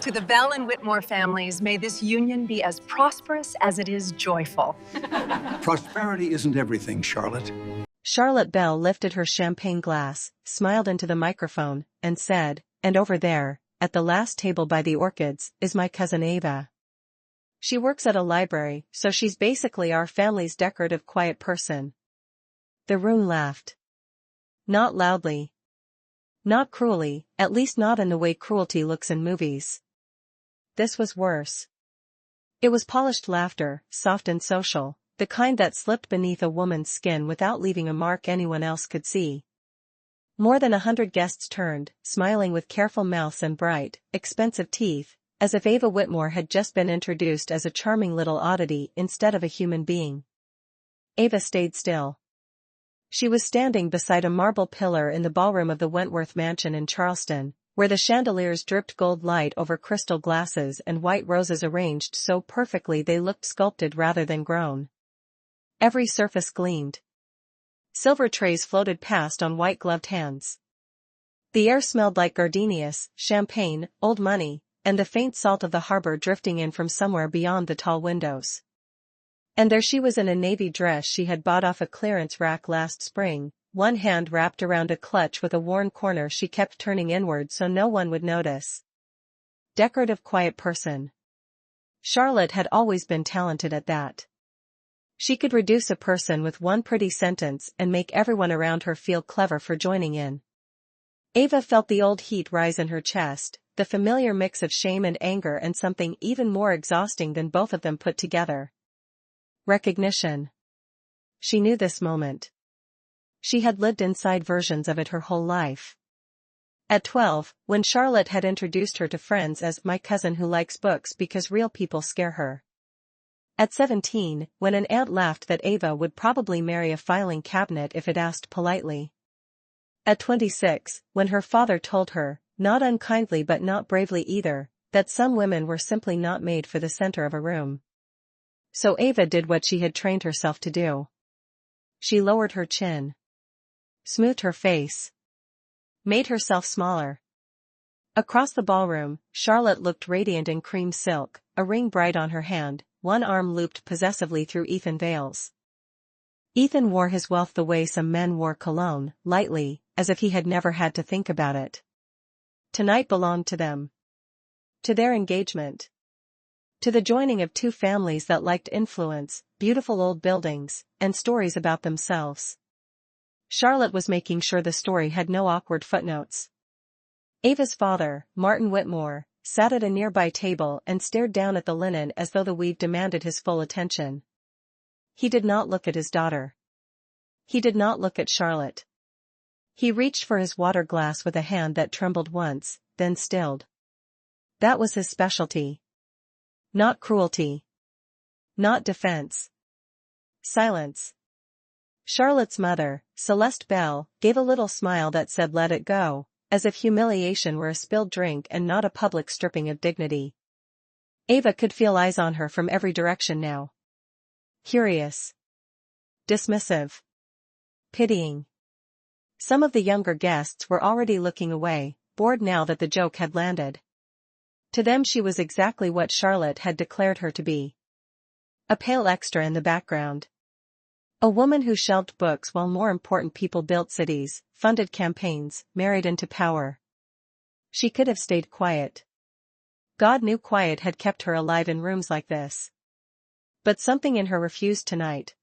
To the Bell and Whitmore families, may this union be as prosperous as it is joyful. Prosperity isn't everything, Charlotte. Charlotte Bell lifted her champagne glass, smiled into the microphone, and said, "And over there, at the last table by the orchids, is my cousin Ava. She works at a library, so she's basically our family's decorative quiet person." The room laughed. Not loudly. Not cruelly, at least not in the way cruelty looks in movies. This was worse. It was polished laughter, soft and social, the kind that slipped beneath a woman's skin without leaving a mark anyone else could see. More than 100 guests turned, smiling with careful mouths and bright, expensive teeth, as if Ava Whitmore had just been introduced as a charming little oddity instead of a human being. Ava stayed still. She was standing beside a marble pillar in the ballroom of the Wentworth mansion in Charleston, where the chandeliers dripped gold light over crystal glasses and white roses arranged so perfectly they looked sculpted rather than grown. Every surface gleamed. Silver trays floated past on white-gloved hands. The air smelled like gardenias, champagne, old money, and the faint salt of the harbor drifting in from somewhere beyond the tall windows. And there she was in a navy dress she had bought off a clearance rack last spring, one hand wrapped around a clutch with a worn corner she kept turning inward so no one would notice. Decorative quiet person. Charlotte had always been talented at that. She could reduce a person with one pretty sentence and make everyone around her feel clever for joining in. Ava felt the old heat rise in her chest, the familiar mix of shame and anger and something even more exhausting than both of them put together. Recognition. She knew this moment. She had lived inside versions of it her whole life. At 12, when Charlotte had introduced her to friends as "my cousin who likes books because real people scare her." At 17, when an aunt laughed that Ava would probably marry a filing cabinet if it asked politely. At 26, when her father told her, not unkindly but not bravely either, that some women were simply not made for the center of a room. So Ava did what she had trained herself to do. She lowered her chin. Smoothed her face. Made herself smaller. Across the ballroom, Charlotte looked radiant in cream silk, a ring bright on her hand, one arm looped possessively through Ethan Vale's. Ethan wore his wealth the way some men wore cologne, lightly, as if he had never had to think about it. Tonight belonged to them. To their engagement. To the joining of two families that liked influence, beautiful old buildings, and stories about themselves. Charlotte was making sure the story had no awkward footnotes. Ava's father, Martin Whitmore, sat at a nearby table and stared down at the linen as though the weave demanded his full attention. He did not look at his daughter. He did not look at Charlotte. He reached for his water glass with a hand that trembled once, then stilled. That was his specialty. Not cruelty. Not defense. Silence. Charlotte's mother, Celeste Bell, gave a little smile that said let it go, as if humiliation were a spilled drink and not a public stripping of dignity. Ava could feel eyes on her from every direction now. Curious. Dismissive. Pitying. Some of the younger guests were already looking away, bored now that the joke had landed. To them she was exactly what Charlotte had declared her to be. A pale extra in the background. A woman who shelved books while more important people built cities, funded campaigns, married into power. She could have stayed quiet. God knew quiet had kept her alive in rooms like this. But something in her refused tonight.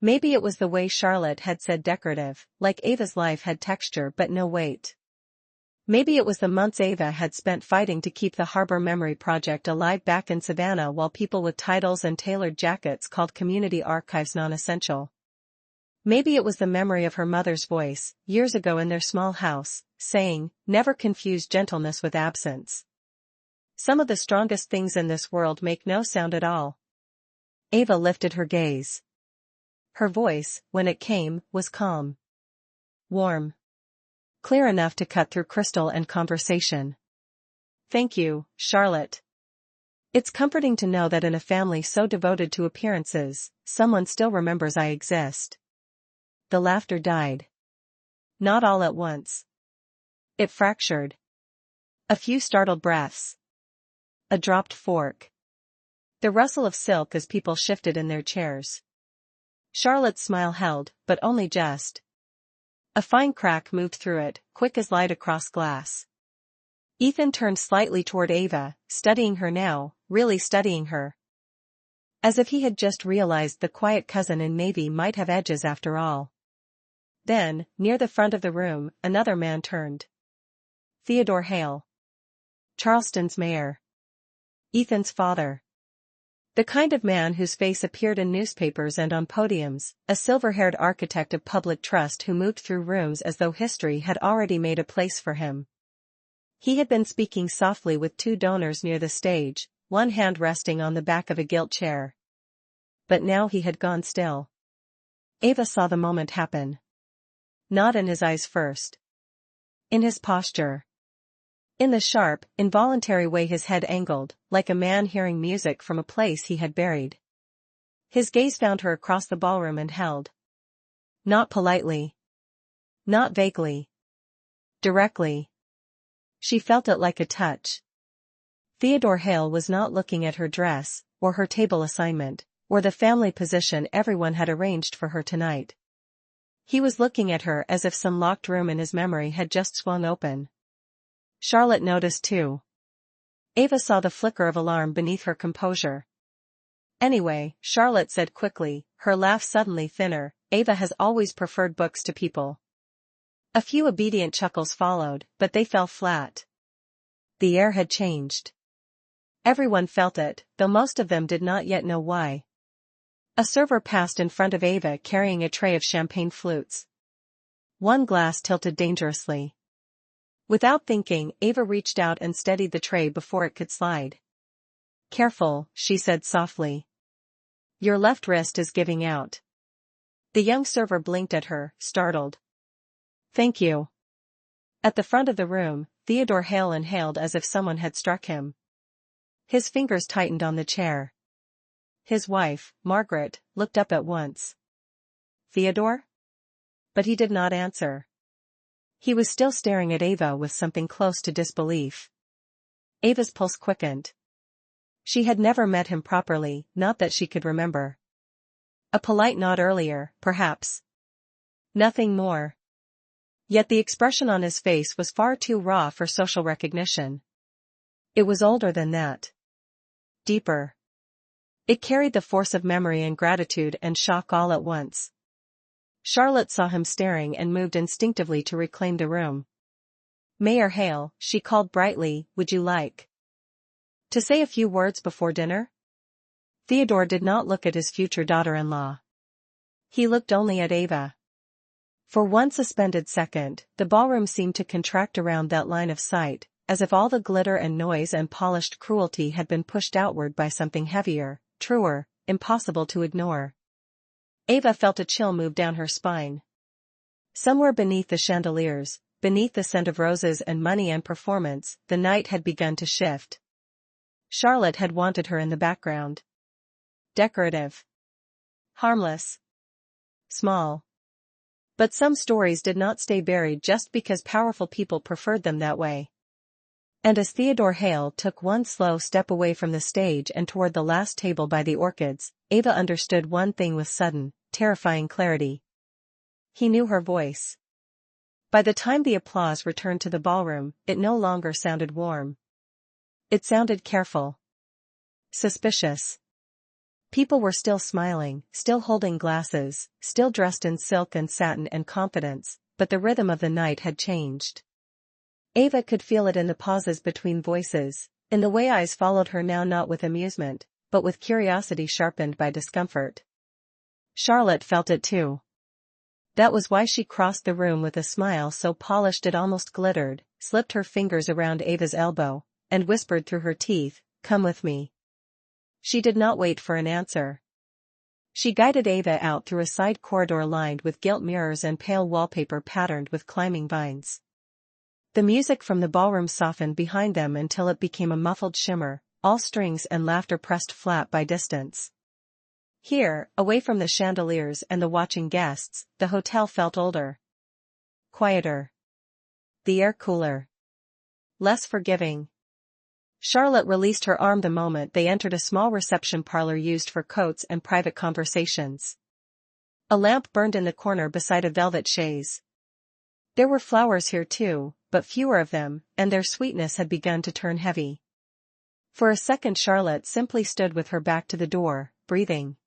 Maybe it was the way Charlotte had said decorative, like Ava's life had texture but no weight. Maybe it was the months Ava had spent fighting to keep the Harbor Memory Project alive back in Savannah while people with titles and tailored jackets called community archives non-essential. Maybe it was the memory of her mother's voice, years ago in their small house, saying, never confuse gentleness with absence. Some of the strongest things in this world make no sound at all. Ava lifted her gaze. Her voice, when it came, was calm. Warm. Clear enough to cut through crystal and conversation. Thank you, Charlotte. It's comforting to know that in a family so devoted to appearances, someone still remembers I exist. The laughter died. Not all at once. It fractured. A few startled breaths. A dropped fork. The rustle of silk as people shifted in their chairs. Charlotte's smile held, but only just. A fine crack moved through it, quick as light across glass. Ethan turned slightly toward Ava, studying her now, really studying her. As if he had just realized the quiet cousin in navy might have edges after all. Then, near the front of the room, another man turned. Theodore Hale. Charleston's mayor. Ethan's father. The kind of man whose face appeared in newspapers and on podiums, a silver-haired architect of public trust who moved through rooms as though history had already made a place for him. He had been speaking softly with two donors near the stage, one hand resting on the back of a gilt chair. But now he had gone still. Ava saw the moment happen. Not in his eyes first. In his posture. In the sharp, involuntary way his head angled, like a man hearing music from a place he had buried. His gaze found her across the ballroom and held. Not politely. Not vaguely. Directly. She felt it like a touch. Theodore Hale was not looking at her dress, or her table assignment, or the family position everyone had arranged for her tonight. He was looking at her as if some locked room in his memory had just swung open. Charlotte noticed too. Ava saw the flicker of alarm beneath her composure. Anyway, Charlotte said quickly, her laugh suddenly thinner, Ava has always preferred books to people. A few obedient chuckles followed, but they fell flat. The air had changed. Everyone felt it, though most of them did not yet know why. A server passed in front of Ava carrying a tray of champagne flutes. One glass tilted dangerously. Without thinking, Ava reached out and steadied the tray before it could slide. Careful, she said softly. Your left wrist is giving out. The young server blinked at her, startled. Thank you. At the front of the room, Theodore Hale inhaled as if someone had struck him. His fingers tightened on the chair. His wife, Margaret, looked up at once. Theodore? But he did not answer. He was still staring at Ava with something close to disbelief. Ava's pulse quickened. She had never met him properly, not that she could remember. A polite nod earlier, perhaps. Nothing more. Yet the expression on his face was far too raw for social recognition. It was older than that. Deeper. It carried the force of memory and gratitude and shock all at once. Charlotte saw him staring and moved instinctively to reclaim the room. Mayor Hale, she called brightly, would you like to say a few words before dinner? Theodore did not look at his future daughter-in-law. He looked only at Ava. For one suspended second, the ballroom seemed to contract around that line of sight, as if all the glitter and noise and polished cruelty had been pushed outward by something heavier, truer, impossible to ignore. Ava felt a chill move down her spine. Somewhere beneath the chandeliers, beneath the scent of roses and money and performance, the night had begun to shift. Charlotte had wanted her in the background. Decorative. Harmless. Small. But some stories did not stay buried just because powerful people preferred them that way. And as Theodore Hale took one slow step away from the stage and toward the last table by the orchids, Ava understood one thing with sudden, terrifying clarity. He knew her voice. By the time the applause returned to the ballroom, it no longer sounded warm. It sounded careful. Suspicious. People were still smiling, still holding glasses, still dressed in silk and satin and confidence, but the rhythm of the night had changed. Ava could feel it in the pauses between voices, in the way eyes followed her now not with amusement, but with curiosity sharpened by discomfort. Charlotte felt it too. That was why she crossed the room with a smile so polished it almost glittered, slipped her fingers around Ava's elbow, and whispered through her teeth, "Come with me." She did not wait for an answer. She guided Ava out through a side corridor lined with gilt mirrors and pale wallpaper patterned with climbing vines. The music from the ballroom softened behind them until it became a muffled shimmer, all strings and laughter pressed flat by distance. Here, away from the chandeliers and the watching guests, the hotel felt older. Quieter. The air cooler. Less forgiving. Charlotte released her arm the moment they entered a small reception parlor used for coats and private conversations. A lamp burned in the corner beside a velvet chaise. There were flowers here too, but fewer of them, and their sweetness had begun to turn heavy. For a second Charlotte simply stood with her back to the door, breathing.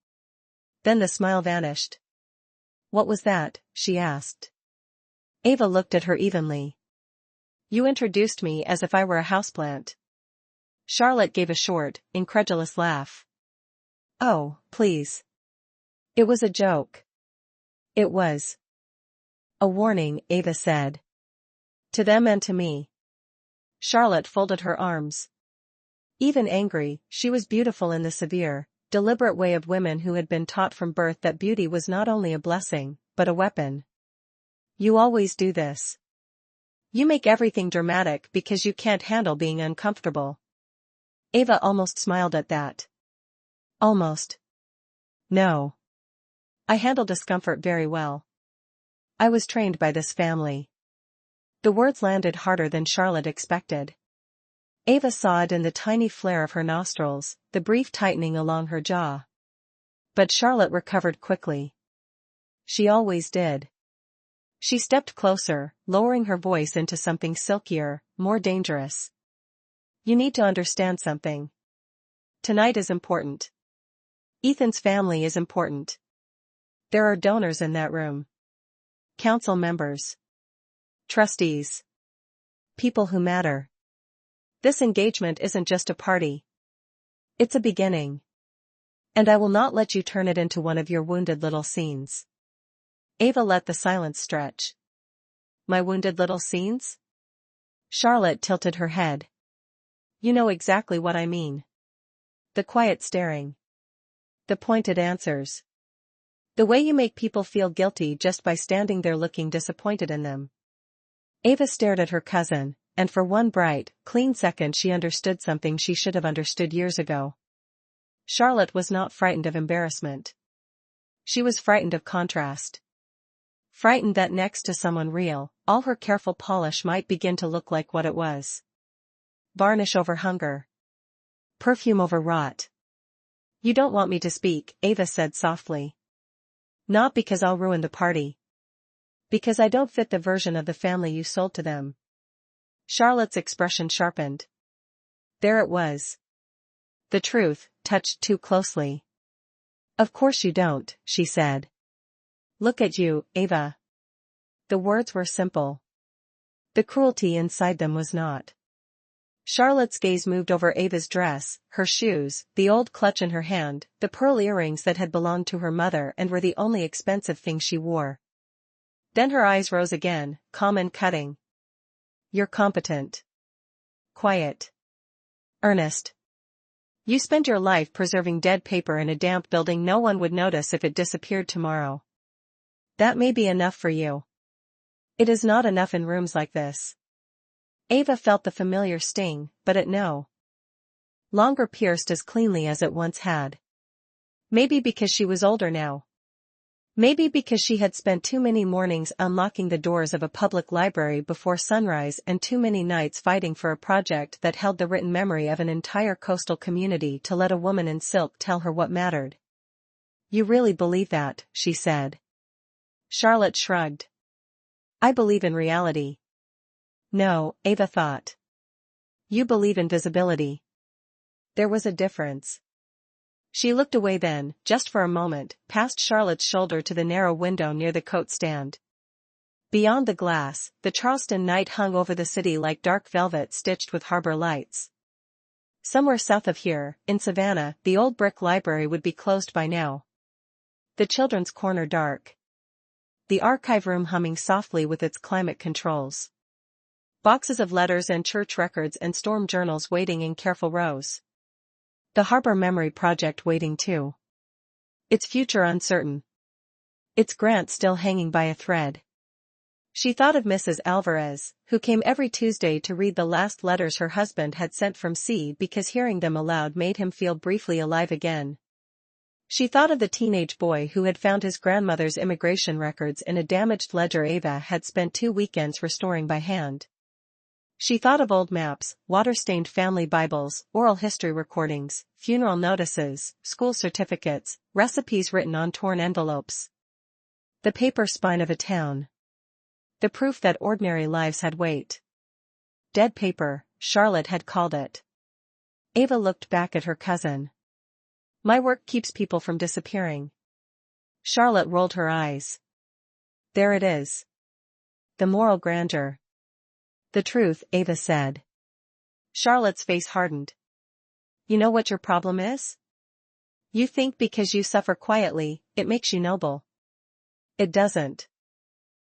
Then the smile vanished. "What was that?" she asked. Ava looked at her evenly. "You introduced me as if I were a houseplant." Charlotte gave a short, incredulous laugh. "Oh, please. It was a joke." "It was a warning," Ava said. "To them and to me." Charlotte folded her arms. Even angry, she was beautiful in the severe, deliberate way of women who had been taught from birth that beauty was not only a blessing, but a weapon. "You always do this. You make everything dramatic because you can't handle being uncomfortable." Ava almost smiled at that. "Almost. No. I handle discomfort very well. I was trained by this family." The words landed harder than Charlotte expected. Ava saw it in the tiny flare of her nostrils, the brief tightening along her jaw. But Charlotte recovered quickly. She always did. She stepped closer, lowering her voice into something silkier, more dangerous. "You need to understand something. Tonight is important. Ethan's family is important. There are donors in that room. Council members. Trustees. People who matter. This engagement isn't just a party. It's a beginning. And I will not let you turn it into one of your wounded little scenes." Ava let the silence stretch. "My wounded little scenes?" Charlotte tilted her head. "You know exactly what I mean. The quiet staring. The pointed answers. The way you make people feel guilty just by standing there looking disappointed in them." Ava stared at her cousin, and for one bright, clean second she understood something she should have understood years ago. Charlotte was not frightened of embarrassment. She was frightened of contrast. Frightened that next to someone real, all her careful polish might begin to look like what it was. Varnish over hunger. Perfume over rot. "You don't want me to speak," Ava said softly. "Not because I'll ruin the party. Because I don't fit the version of the family you sold to them." Charlotte's expression sharpened. There it was. The truth, touched too closely. "Of course you don't," she said. "Look at you, Ava." The words were simple. The cruelty inside them was not. Charlotte's gaze moved over Ava's dress, her shoes, the old clutch in her hand, the pearl earrings that had belonged to her mother and were the only expensive thing she wore. Then her eyes rose again, calm and cutting. "You're competent. Quiet. Earnest. You spend your life preserving dead paper in a damp building no one would notice if it disappeared tomorrow. That may be enough for you. It is not enough in rooms like this." Ava felt the familiar sting, but it no longer pierced as cleanly as it once had. Maybe because she was older now. Maybe because she had spent too many mornings unlocking the doors of a public library before sunrise and too many nights fighting for a project that held the written memory of an entire coastal community to let a woman in silk tell her what mattered. "You really believe that?" she said. Charlotte shrugged. "I believe in reality." "No," Ava thought. "You believe in visibility." There was a difference. She looked away then, just for a moment, past Charlotte's shoulder to the narrow window near the coat stand. Beyond the glass, the Charleston night hung over the city like dark velvet stitched with harbor lights. Somewhere south of here, in Savannah, the old brick library would be closed by now. The children's corner dark. The archive room humming softly with its climate controls. Boxes of letters and church records and storm journals waiting in careful rows. The Harbor Memory Project waiting too. Its future uncertain. Its grant still hanging by a thread. She thought of Mrs. Alvarez, who came every Tuesday to read the last letters her husband had sent from sea because hearing them aloud made him feel briefly alive again. She thought of the teenage boy who had found his grandmother's immigration records in a damaged ledger Ava had spent 2 weekends restoring by hand. She thought of old maps, water-stained family Bibles, oral history recordings, funeral notices, school certificates, recipes written on torn envelopes. The paper spine of a town. The proof that ordinary lives had weight. Dead paper, Charlotte had called it. Ava looked back at her cousin. My work keeps people from disappearing. Charlotte rolled her eyes. There it is. The moral grandeur. The truth, Ava said. Charlotte's face hardened. You know what your problem is? You think because you suffer quietly, it makes you noble. It doesn't.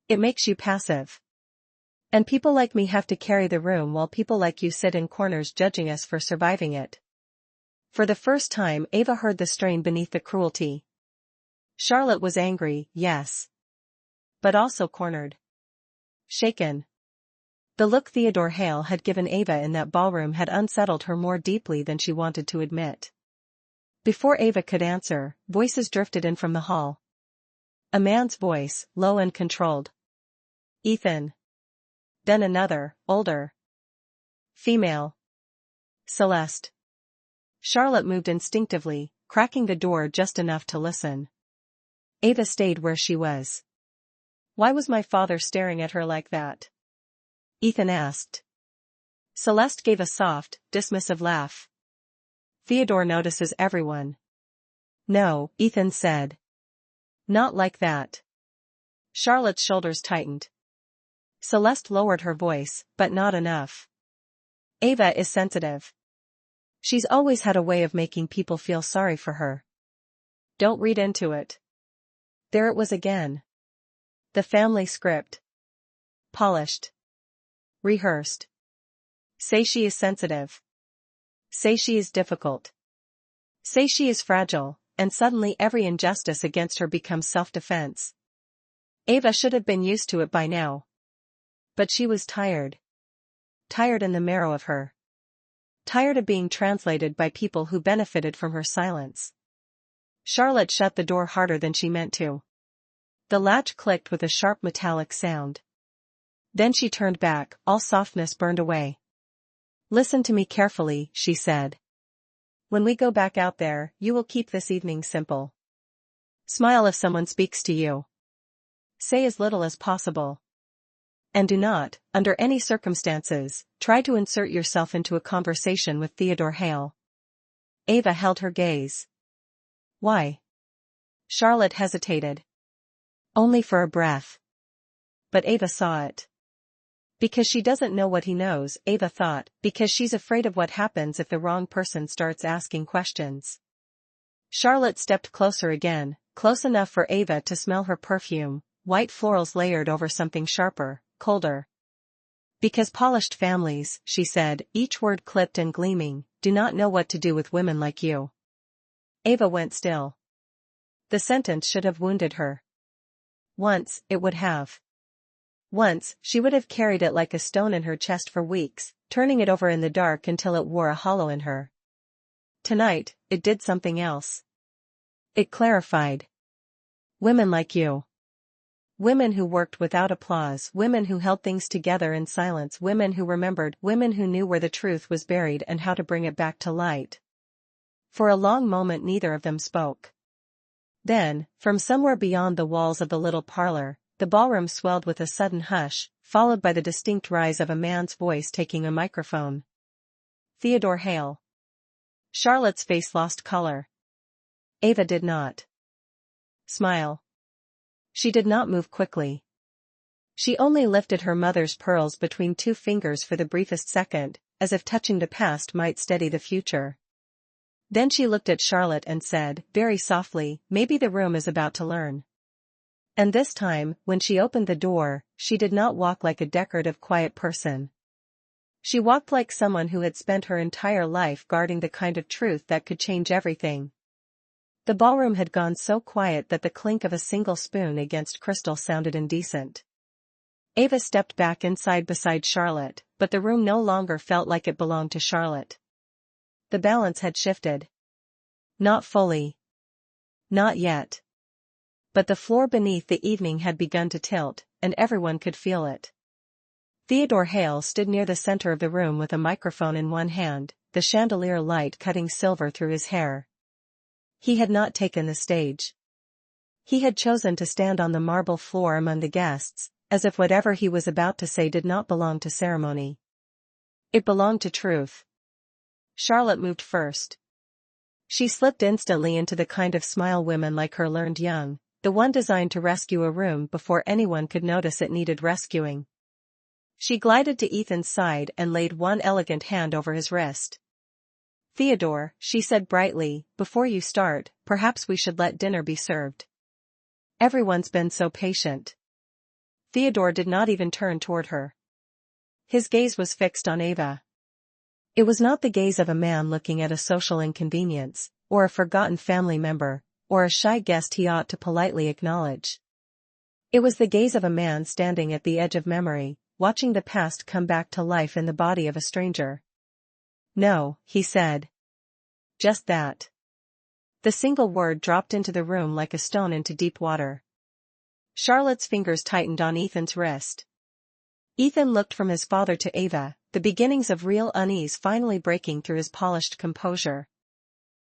It makes you passive. And people like me have to carry the room while people like you sit in corners judging us for surviving it. For the first time Ava heard the strain beneath the cruelty. Charlotte was angry, yes. But also cornered. Shaken. The look Theodore Hale had given Ava in that ballroom had unsettled her more deeply than she wanted to admit. Before Ava could answer, voices drifted in from the hall. A man's voice, low and controlled. Ethan. Then another, older. Female. Celeste. Charlotte moved instinctively, cracking the door just enough to listen. Ava stayed where she was. Why was my father staring at her like that? Ethan asked. Celeste gave a soft, dismissive laugh. Theodore notices everyone. No, Ethan said. Not like that. Charlotte's shoulders tightened. Celeste lowered her voice, but not enough. Ava is sensitive. She's always had a way of making people feel sorry for her. Don't read into it. There it was again. The family script. Polished. Rehearsed. Say she is sensitive. Say she is difficult. Say she is fragile, and suddenly every injustice against her becomes self-defense. Ava should have been used to it by now. But she was tired. Tired in the marrow of her. Tired of being translated by people who benefited from her silence. Charlotte shut the door harder than she meant to. The latch clicked with a sharp metallic sound. Then she turned back, all softness burned away. Listen to me carefully, she said. When we go back out there, you will keep this evening simple. Smile if someone speaks to you. Say as little as possible. And do not, under any circumstances, try to insert yourself into a conversation with Theodore Hale. Ava held her gaze. Why? Charlotte hesitated. Only for a breath. But Ava saw it. Because she doesn't know what he knows, Ava thought, because she's afraid of what happens if the wrong person starts asking questions. Charlotte stepped closer again, close enough for Ava to smell her perfume, white florals layered over something sharper, colder. Because polished families, she said, each word clipped and gleaming, do not know what to do with women like you. Ava went still. The sentence should have wounded her. Once, it would have. Once, she would have carried it like a stone in her chest for weeks, turning it over in the dark until it wore a hollow in her. Tonight, it did something else. It clarified. Women like you. Women who worked without applause, women who held things together in silence, women who remembered, women who knew where the truth was buried and how to bring it back to light. For a long moment neither of them spoke. Then, from somewhere beyond the walls of the little parlor, the ballroom swelled with a sudden hush, followed by the distinct rise of a man's voice taking a microphone. Theodore Hale. Charlotte's face lost color. Ava did not smile. She did not move quickly. She only lifted her mother's pearls between two fingers for the briefest second, as if touching the past might steady the future. Then she looked at Charlotte and said, very softly, maybe the room is about to learn. And this time, when she opened the door, she did not walk like a decorative quiet person. She walked like someone who had spent her entire life guarding the kind of truth that could change everything. The ballroom had gone so quiet that the clink of a single spoon against crystal sounded indecent. Ava stepped back inside beside Charlotte, but the room no longer felt like it belonged to Charlotte. The balance had shifted. Not fully. Not yet. But the floor beneath the evening had begun to tilt, and everyone could feel it. Theodore Hale stood near the center of the room with a microphone in one hand, the chandelier light cutting silver through his hair. He had not taken the stage. He had chosen to stand on the marble floor among the guests, as if whatever he was about to say did not belong to ceremony. It belonged to truth. Charlotte moved first. She slipped instantly into the kind of smile women like her learned young, the one designed to rescue a room before anyone could notice it needed rescuing. She glided to Ethan's side and laid one elegant hand over his wrist. "Theodore," she said brightly, "before you start, perhaps we should let dinner be served. Everyone's been so patient." Theodore did not even turn toward her. His gaze was fixed on Ava. It was not the gaze of a man looking at a social inconvenience, or a forgotten family member, or a shy guest he ought to politely acknowledge. It was the gaze of a man standing at the edge of memory, watching the past come back to life in the body of a stranger. "No," he said. "Just that." The single word dropped into the room like a stone into deep water. Charlotte's fingers tightened on Ethan's wrist. Ethan looked from his father to Ava, the beginnings of real unease finally breaking through his polished composure.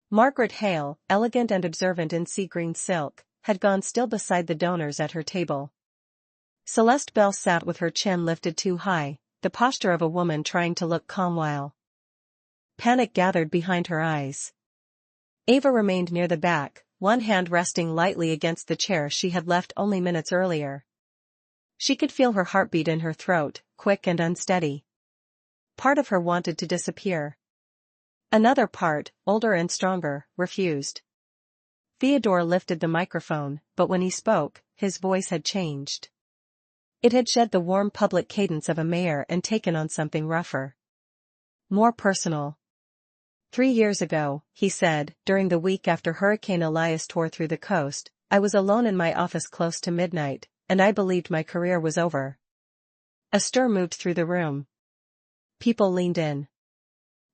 Margaret Hale, elegant and observant in sea-green silk, had gone still beside the donors at her table. Celeste Bell sat with her chin lifted too high, the posture of a woman trying to look calm while panic gathered behind her eyes. Ava remained near the back, one hand resting lightly against the chair she had left only minutes earlier. She could feel her heartbeat in her throat, quick and unsteady. Part of her wanted to disappear. Another part, older and stronger, refused. Theodore lifted the microphone, but when he spoke, his voice had changed. It had shed the warm public cadence of a mayor and taken on something rougher. More personal. 3 years ago, he said, during the week after Hurricane Elias tore through the coast, I was alone in my office close to midnight, and I believed my career was over. A stir moved through the room. People leaned in.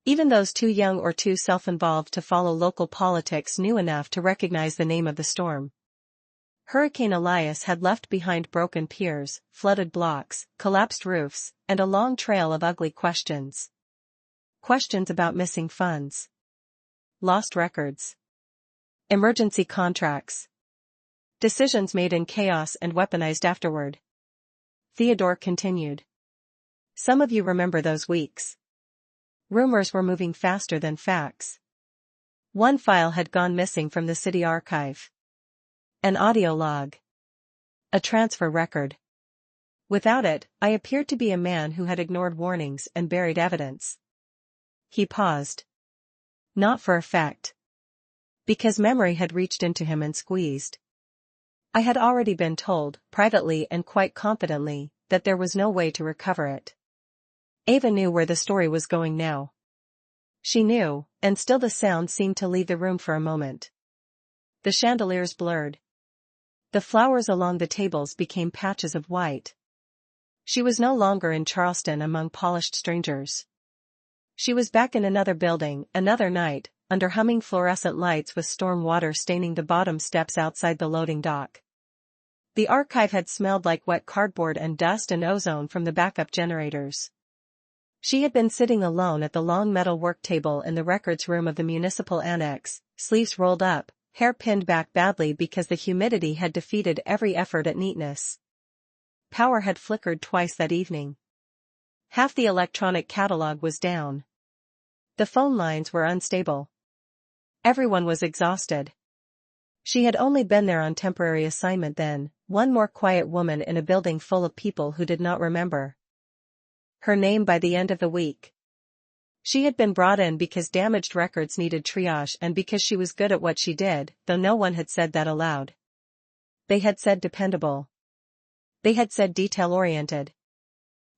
Even those too young or too self-involved to follow local politics knew enough to recognize the name of the storm. Hurricane Elias had left behind broken piers, flooded blocks, collapsed roofs, and a long trail of ugly questions. Questions about missing funds, lost records, emergency contracts, decisions made in chaos and weaponized afterward. Theodore continued. Some of you remember those weeks. Rumors were moving faster than facts. One file had gone missing from the city archive. An audio log. A transfer record. Without it, I appeared to be a man who had ignored warnings and buried evidence. He paused. Not for effect. Because memory had reached into him and squeezed. I had already been told, privately and quite confidently, that there was no way to recover it. Ava knew where the story was going now. She knew, and still the sound seemed to leave the room for a moment. The chandeliers blurred. The flowers along the tables became patches of white. She was no longer in Charleston among polished strangers. She was back in another building, another night, under humming fluorescent lights with storm water staining the bottom steps outside the loading dock. The archive had smelled like wet cardboard and dust and ozone from the backup generators. She had been sitting alone at the long metal work table in the records room of the municipal annex, sleeves rolled up, hair pinned back badly because the humidity had defeated every effort at neatness. Power had flickered twice that evening. Half the electronic catalog was down. The phone lines were unstable. Everyone was exhausted. She had only been there on temporary assignment then, one more quiet woman in a building full of people who did not remember her name by the end of the week. She had been brought in because damaged records needed triage and because she was good at what she did, though no one had said that aloud. They had said dependable. They had said detail-oriented.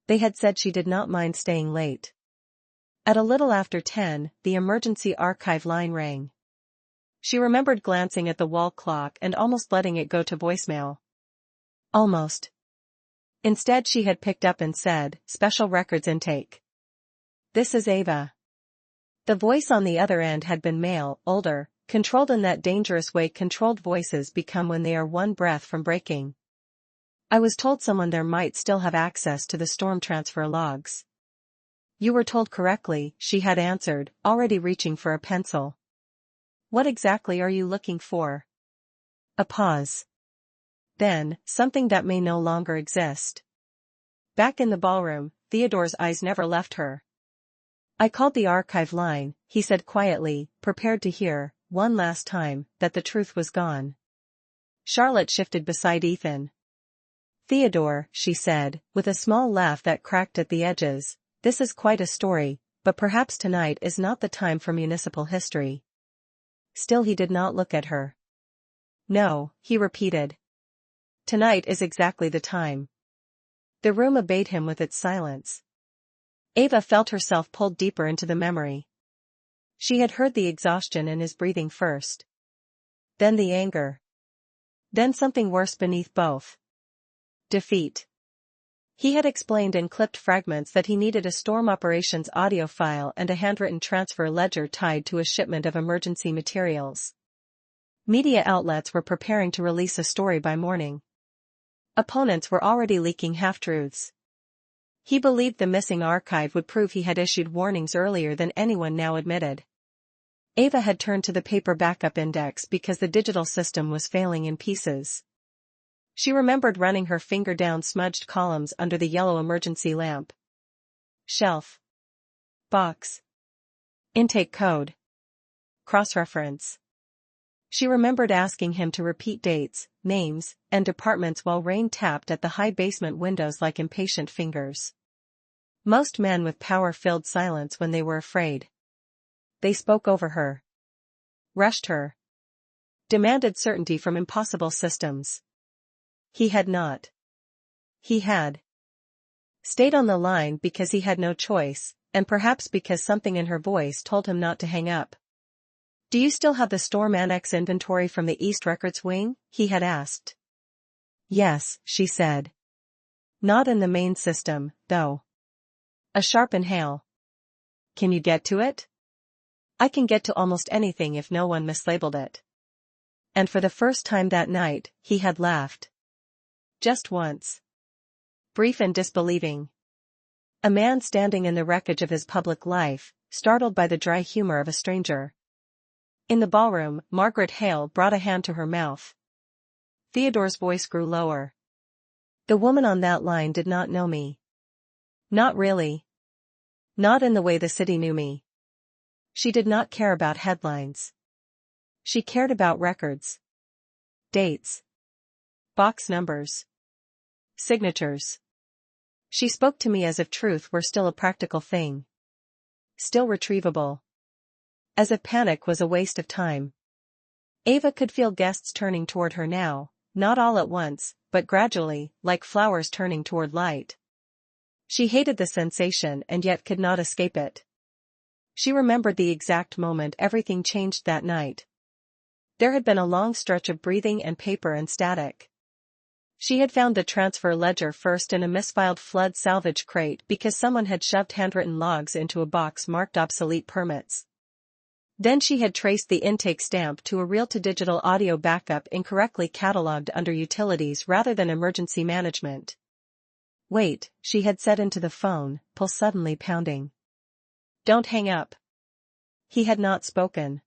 They had said she did not mind staying late. At a little after 10, the emergency archive line rang. She remembered glancing at the wall clock and almost letting it go to voicemail. Almost. Instead she had picked up and said, "Special records intake. This is Ava." The voice on the other end had been male, older, controlled in that dangerous way controlled voices become when they are one breath from breaking. I was told someone there might still have access to the storm transfer logs. You were told correctly, she had answered, already reaching for a pencil. What exactly are you looking for? A pause. Then, something that may no longer exist. Back in the ballroom, Theodore's eyes never left her. I called the archive line, he said quietly, prepared to hear, one last time, that the truth was gone. Charlotte shifted beside Ethan. Theodore, she said, with a small laugh that cracked at the edges, this is quite a story, but perhaps tonight is not the time for municipal history. Still he did not look at her. No, he repeated. Tonight is exactly the time. The room obeyed him with its silence. Ava felt herself pulled deeper into the memory. She had heard the exhaustion in his breathing first. Then the anger. Then something worse beneath both. Defeat. He had explained in clipped fragments that he needed a storm operations audio file and a handwritten transfer ledger tied to a shipment of emergency materials. Media outlets were preparing to release a story by morning. Opponents were already leaking half-truths. He believed the missing archive would prove he had issued warnings earlier than anyone now admitted. Ava had turned to the paper backup index because the digital system was failing in pieces. She remembered running her finger down smudged columns under the yellow emergency lamp. Shelf. Box. Intake code. Cross-reference. She remembered asking him to repeat dates, names, and departments while rain tapped at the high basement windows like impatient fingers. Most men with power filled silence when they were afraid. They spoke over her. Rushed her. Demanded certainty from impossible systems. He had not. He had stayed on the line because he had no choice, and perhaps because something in her voice told him not to hang up. Do you still have the Storm Annex inventory from the East Records wing? He had asked. Yes, she said. Not in the main system, though. A sharp inhale. Can you get to it? I can get to almost anything if no one mislabeled it. And for the first time that night, he had laughed. Just once. Brief and disbelieving. A man standing in the wreckage of his public life, startled by the dry humor of a stranger. In the ballroom, Margaret Hale brought a hand to her mouth. Theodore's voice grew lower. The woman on that line did not know me. Not really. Not in the way the city knew me. She did not care about headlines. She cared about records. Dates. Box numbers. Signatures. She spoke to me as if truth were still a practical thing. Still retrievable. As if panic was a waste of time. Ava could feel guests turning toward her now, not all at once, but gradually, like flowers turning toward light. She hated the sensation and yet could not escape it. She remembered the exact moment everything changed that night. There had been a long stretch of breathing and paper and static. She had found the transfer ledger first in a misfiled flood salvage crate because someone had shoved handwritten logs into a box marked obsolete permits. Then she had traced the intake stamp to a reel-to-digital audio backup incorrectly catalogued under utilities rather than emergency management. Wait, she had said into the phone, pulse suddenly pounding. Don't hang up. He had not spoken.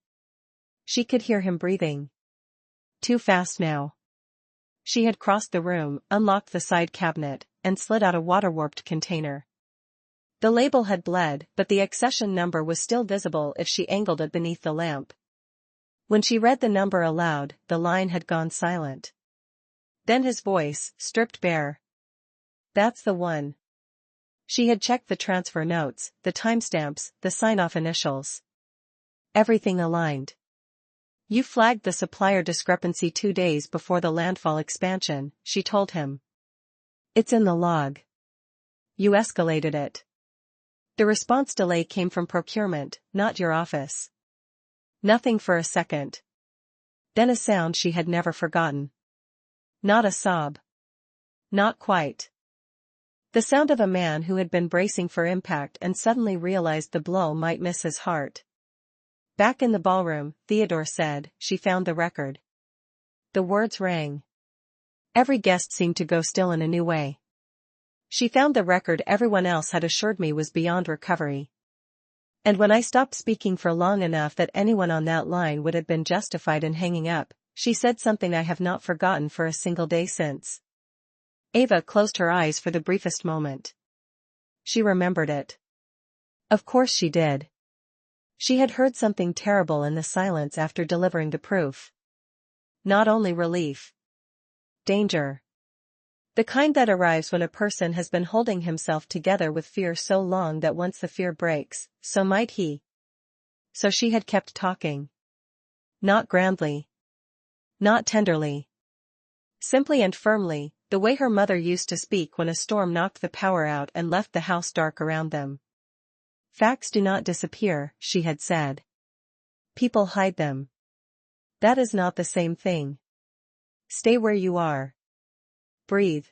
She could hear him breathing. Too fast now. She had crossed the room, unlocked the side cabinet, and slid out a water-warped container. The label had bled, but the accession number was still visible if she angled it beneath the lamp. When she read the number aloud, the line had gone silent. Then his voice, stripped bare. That's the one. She had checked the transfer notes, the timestamps, the sign-off initials. Everything aligned. You flagged the supplier discrepancy 2 days before the landfall expansion, she told him. It's in the log. You escalated it. The response delay came from procurement, not your office. Nothing for a second. Then a sound she had never forgotten. Not a sob. Not quite. The sound of a man who had been bracing for impact and suddenly realized the blow might miss his heart. Back in the ballroom, Theodore said, she found the record. The words rang. Every guest seemed to go still in a new way. She found the record everyone else had assured me was beyond recovery. And when I stopped speaking for long enough that anyone on that line would have been justified in hanging up, she said something I have not forgotten for a single day since. Ava closed her eyes for the briefest moment. She remembered it. Of course she did. She had heard something terrible in the silence after delivering the proof. Not only relief. Danger. The kind that arrives when a person has been holding himself together with fear so long that once the fear breaks, so might he. So she had kept talking. Not grandly. Not tenderly. Simply and firmly, the way her mother used to speak when a storm knocked the power out and left the house dark around them. Facts do not disappear, she had said. People hide them. That is not the same thing. Stay where you are. Breathe.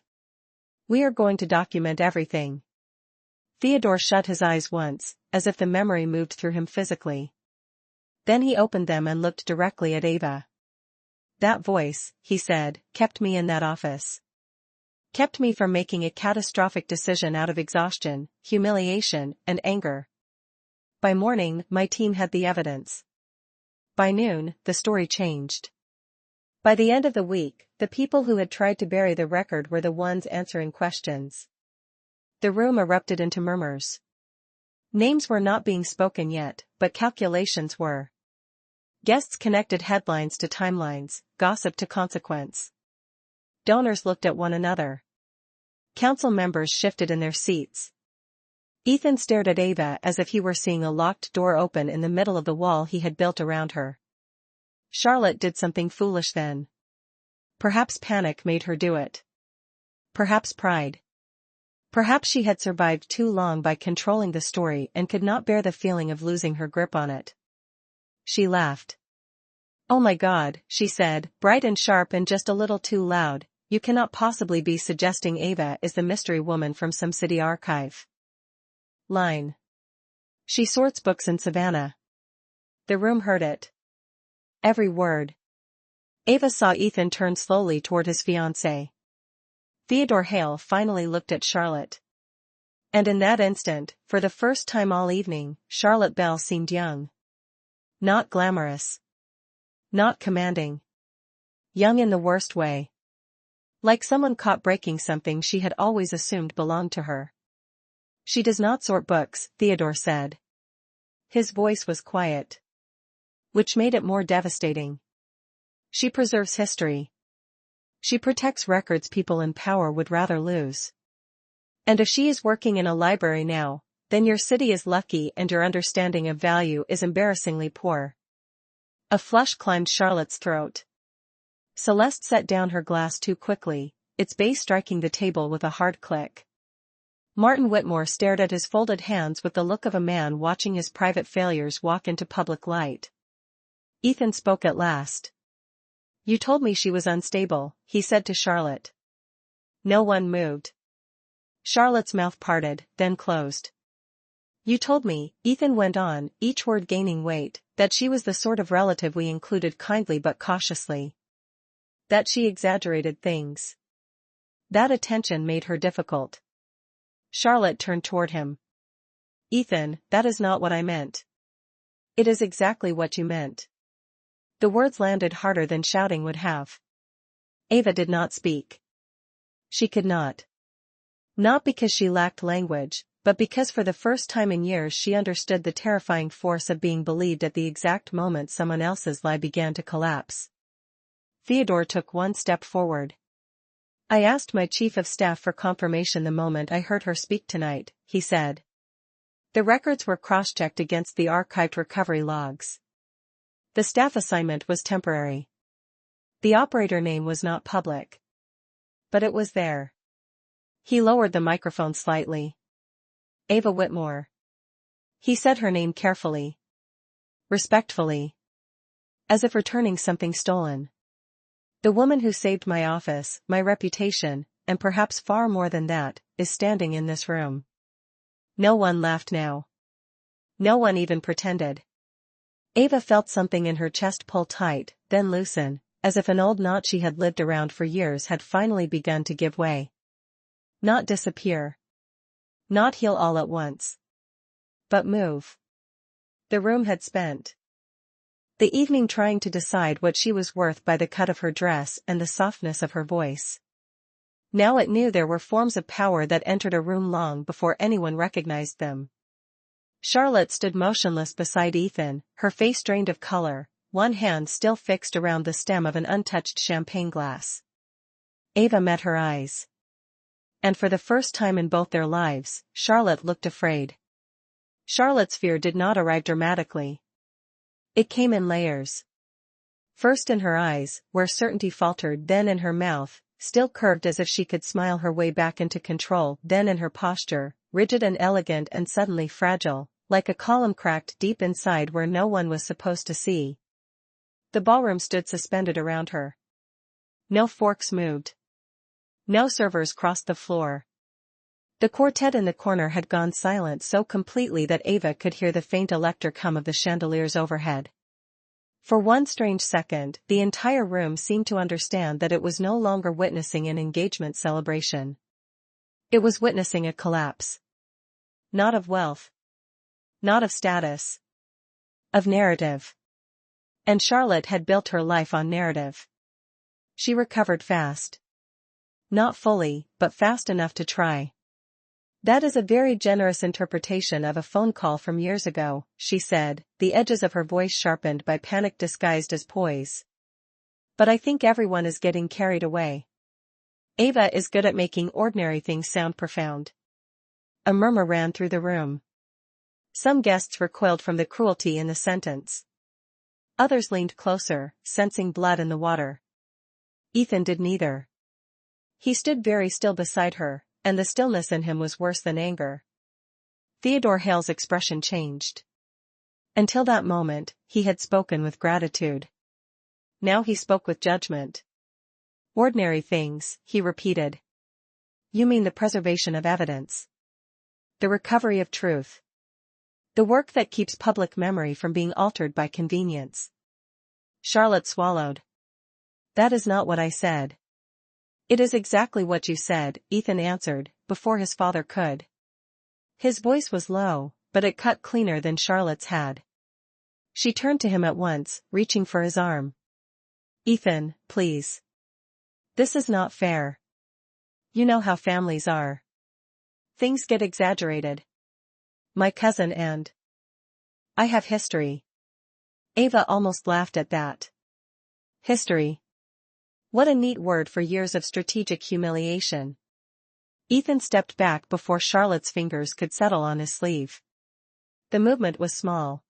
We are going to document everything. Theodore shut his eyes once, as if the memory moved through him physically. Then he opened them and looked directly at Ava. That voice, he said, kept me in that office. Kept me from making a catastrophic decision out of exhaustion, humiliation, and anger. By morning, my team had the evidence. By noon, the story changed. By the end of the week, the people who had tried to bury the record were the ones answering questions. The room erupted into murmurs. Names were not being spoken yet, but calculations were. Guests connected headlines to timelines, gossip to consequence. Donors looked at one another. Council members shifted in their seats. Ethan stared at Ava as if he were seeing a locked door open in the middle of the wall he had built around her. Charlotte did something foolish then. Perhaps panic made her do it. Perhaps pride. Perhaps she had survived too long by controlling the story and could not bear the feeling of losing her grip on it. She laughed. Oh my God, she said, bright and sharp and just a little too loud, you cannot possibly be suggesting Ava is the mystery woman from some city archive. Line. She sorts books in Savannah. The room heard it. Every word. Ava saw Ethan turn slowly toward his fiancée. Theodore Hale finally looked at Charlotte. And in that instant, for the first time all evening, Charlotte Bell seemed young. Not glamorous. Not commanding. Young in the worst way. Like someone caught breaking something she had always assumed belonged to her. She does not sort books, Theodore said. His voice was quiet. Which made it more devastating. She preserves history. She protects records people in power would rather lose. And if she is working in a library now, then your city is lucky and your understanding of value is embarrassingly poor. A flush climbed Charlotte's throat. Celeste set down her glass too quickly, its base striking the table with a hard click. Martin Whitmore stared at his folded hands with the look of a man watching his private failures walk into public light. Ethan spoke at last. You told me she was unstable, he said to Charlotte. No one moved. Charlotte's mouth parted, then closed. You told me, Ethan went on, each word gaining weight, that she was the sort of relative we included kindly but cautiously. That she exaggerated things. That attention made her difficult. Charlotte turned toward him. Ethan, that is not what I meant. It is exactly what you meant. The words landed harder than shouting would have. Ava did not speak. She could not. Not because she lacked language, but because for the first time in years she understood the terrifying force of being believed at the exact moment someone else's lie began to collapse. Theodore took one step forward. I asked my chief of staff for confirmation the moment I heard her speak tonight, he said. The records were cross-checked against the archived recovery logs. The staff assignment was temporary. The operator name was not public. But it was there. He lowered the microphone slightly. Ava Whitmore. He said her name carefully. Respectfully. As if returning something stolen. The woman who saved my office, my reputation, and perhaps far more than that, is standing in this room. No one laughed now. No one even pretended. Ava felt something in her chest pull tight, then loosen, as if an old knot she had lived around for years had finally begun to give way. Not disappear. Not heal all at once. But move. The room had spent the evening trying to decide what she was worth by the cut of her dress and the softness of her voice. Now it knew there were forms of power that entered a room long before anyone recognized them. Charlotte stood motionless beside Ethan, her face drained of color, one hand still fixed around the stem of an untouched champagne glass. Ava met her eyes. And for the first time in both their lives, Charlotte looked afraid. Charlotte's fear did not arrive dramatically. It came in layers. First in her eyes, where certainty faltered, then in her mouth, still curved as if she could smile her way back into control, then in her posture, rigid and elegant and suddenly fragile, like a column cracked deep inside where no one was supposed to see. The ballroom stood suspended around her. No forks moved. No servers crossed the floor. The quartet in the corner had gone silent so completely that Ava could hear the faint electric hum of the chandeliers overhead. For one strange second, the entire room seemed to understand that it was no longer witnessing an engagement celebration. It was witnessing a collapse. Not of wealth. Not of status. Of narrative. And Charlotte had built her life on narrative. She recovered fast. Not fully, but fast enough to try. "That is a very generous interpretation of a phone call from years ago," she said, the edges of her voice sharpened by panic disguised as poise. "But I think everyone is getting carried away. Ava is good at making ordinary things sound profound." A murmur ran through the room. Some guests recoiled from the cruelty in the sentence. Others leaned closer, sensing blood in the water. Ethan did neither. He stood very still beside her, and the stillness in him was worse than anger. Theodore Hale's expression changed. Until that moment, he had spoken with gratitude. Now he spoke with judgment. "Ordinary things," he repeated. "You mean the preservation of evidence. The recovery of truth. The work that keeps public memory from being altered by convenience." Charlotte swallowed. "That is not what I said." "It is exactly what you said," Ethan answered, before his father could. His voice was low, but it cut cleaner than Charlotte's had. She turned to him at once, reaching for his arm. "Ethan, please. This is not fair. You know how families are. Things get exaggerated. My cousin and I have history." Ava almost laughed at that. History. What a neat word for years of strategic humiliation. Ethan stepped back before Charlotte's fingers could settle on his sleeve. The movement was small.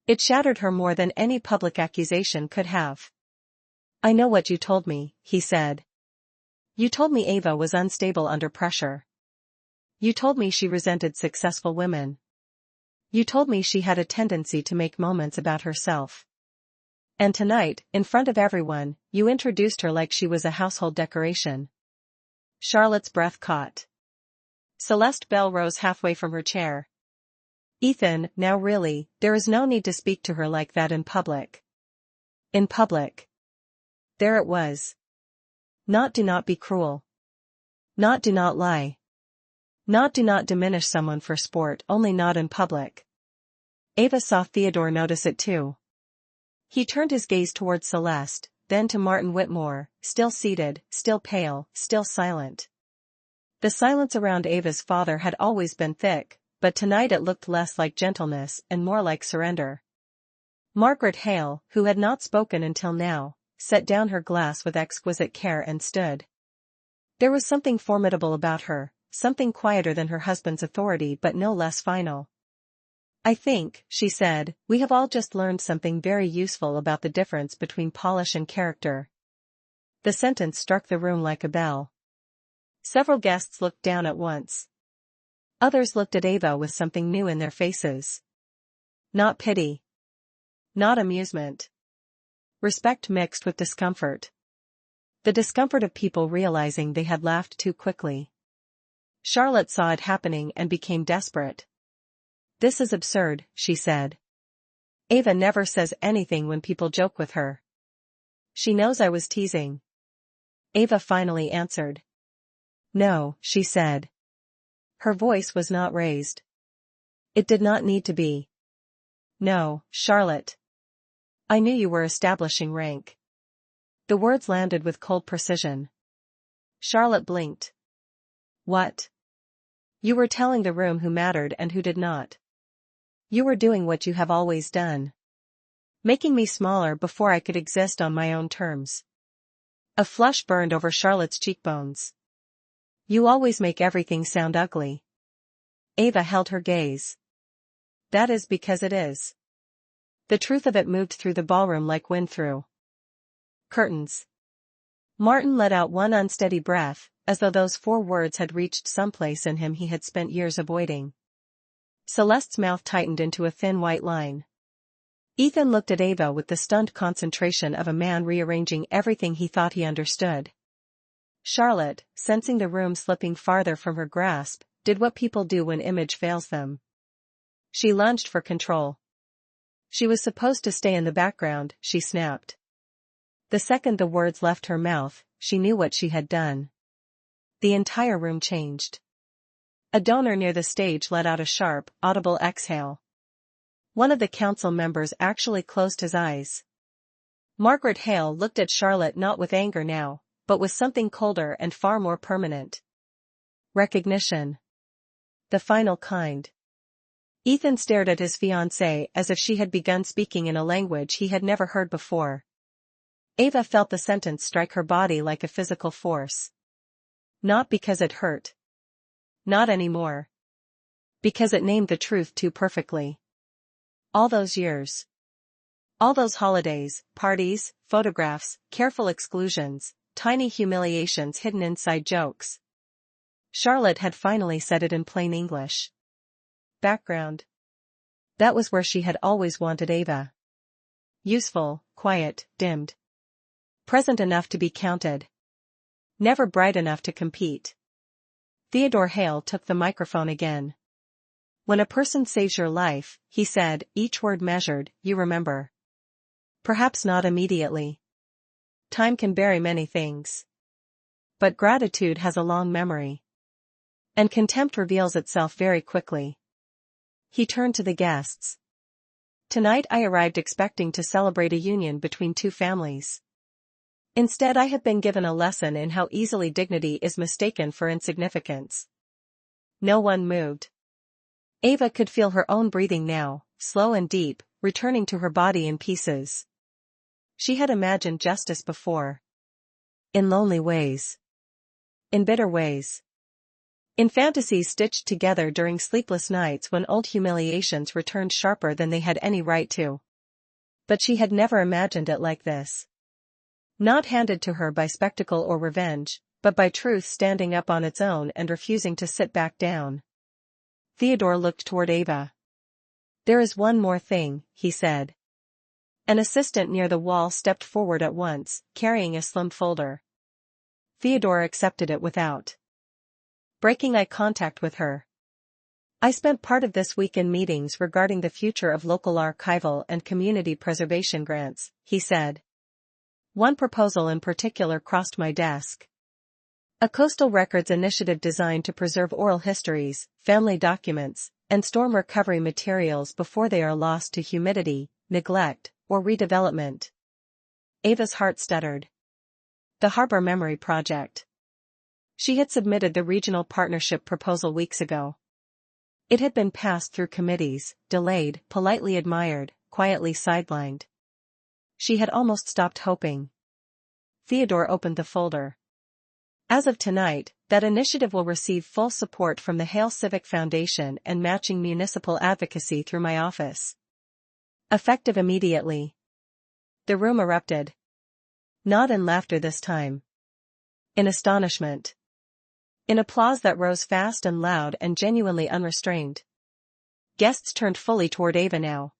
It shattered her more than any public accusation could have. "I know what you told me," he said. "You told me Ava was unstable under pressure. You told me she resented successful women. You told me she had a tendency to make moments about herself. And tonight, in front of everyone, you introduced her like she was a household decoration." Charlotte's breath caught. Celeste Bell rose halfway from her chair. "Ethan, now really, there is no need to speak to her like that in public." In public. There it was. Not do not be cruel. Not do not lie. Not do not diminish someone for sport, only not in public. Ava saw Theodore notice it too. He turned his gaze toward Celeste, then to Martin Whitmore, still seated, still pale, still silent. The silence around Ava's father had always been thick, but tonight it looked less like gentleness and more like surrender. Margaret Hale, who had not spoken until now, set down her glass with exquisite care and stood. There was something formidable about her, something quieter than her husband's authority but no less final. "I think," she said, "we have all just learned something very useful about the difference between polish and character." The sentence struck the room like a bell. Several guests looked down at once. Others looked at Ava with something new in their faces. Not pity. Not amusement. Respect mixed with discomfort. The discomfort of people realizing they had laughed too quickly. Charlotte saw it happening and became desperate. "This is absurd," she said. "Ava never says anything when people joke with her." She knows I was teasing. Ava finally answered. No, she said. Her voice was not raised. It did not need to be. No, Charlotte. I knew you were establishing rank. The words landed with cold precision. Charlotte blinked. What? You were telling the room who mattered and who did not. You were doing what you have always done. Making me smaller before I could exist on my own terms. A flush burned over Charlotte's cheekbones. You always make everything sound ugly. Ava held her gaze. That is because it is. The truth of it moved through the ballroom like wind through curtains. Martin let out one unsteady breath, as though those 4 words had reached someplace in him he had spent years avoiding. Celeste's mouth tightened into a thin white line. Ethan looked at Ava with the stunned concentration of a man rearranging everything he thought he understood. Charlotte, sensing the room slipping farther from her grasp, did what people do when image fails them. She lunged for control. She was supposed to stay in the background, she snapped. The second the words left her mouth, she knew what she had done. The entire room changed. A donor near the stage let out a sharp, audible exhale. One of the council members actually closed his eyes. Margaret Hale looked at Charlotte not with anger now, but with something colder and far more permanent. Recognition. The final kind. Ethan stared at his fiancée as if she had begun speaking in a language he had never heard before. Ava felt the sentence strike her body like a physical force. Not because it hurt. Not anymore. Because it named the truth too perfectly. All those years. All those holidays, parties, photographs, careful exclusions, tiny humiliations hidden inside jokes. Charlotte had finally said it in plain English. Background. That was where she had always wanted Ava. Useful, quiet, dimmed. Present enough to be counted. Never bright enough to compete. Theodore Hale took the microphone again. When a person saves your life, he said, each word measured, you remember. Perhaps not immediately. Time can bury many things. But gratitude has a long memory. And contempt reveals itself very quickly. He turned to the guests. Tonight I arrived expecting to celebrate a union between 2 families. Instead I have been given a lesson in how easily dignity is mistaken for insignificance. No one moved. Ava could feel her own breathing now, slow and deep, returning to her body in pieces. She had imagined justice before. In lonely ways. In bitter ways. In fantasies stitched together during sleepless nights when old humiliations returned sharper than they had any right to. But she had never imagined it like this. Not handed to her by spectacle or revenge, but by truth standing up on its own and refusing to sit back down. Theodore looked toward Ava. There is one more thing, he said. An assistant near the wall stepped forward at once, carrying a slim folder. Theodore accepted it without breaking eye contact with her. I spent part of this week in meetings regarding the future of local archival and community preservation grants, he said. One proposal in particular crossed my desk. A coastal records initiative designed to preserve oral histories, family documents, and storm recovery materials before they are lost to humidity, neglect, or redevelopment. Ava's heart stuttered. The Harbor Memory Project. She had submitted the regional partnership proposal weeks ago. It had been passed through committees, delayed, politely admired, quietly sidelined. She had almost stopped hoping. Theodore opened the folder. As of tonight, that initiative will receive full support from the Hale Civic Foundation and matching municipal advocacy through my office. Effective immediately. The room erupted. Not in laughter this time. In astonishment. In applause that rose fast and loud and genuinely unrestrained. Guests turned fully toward Ava now.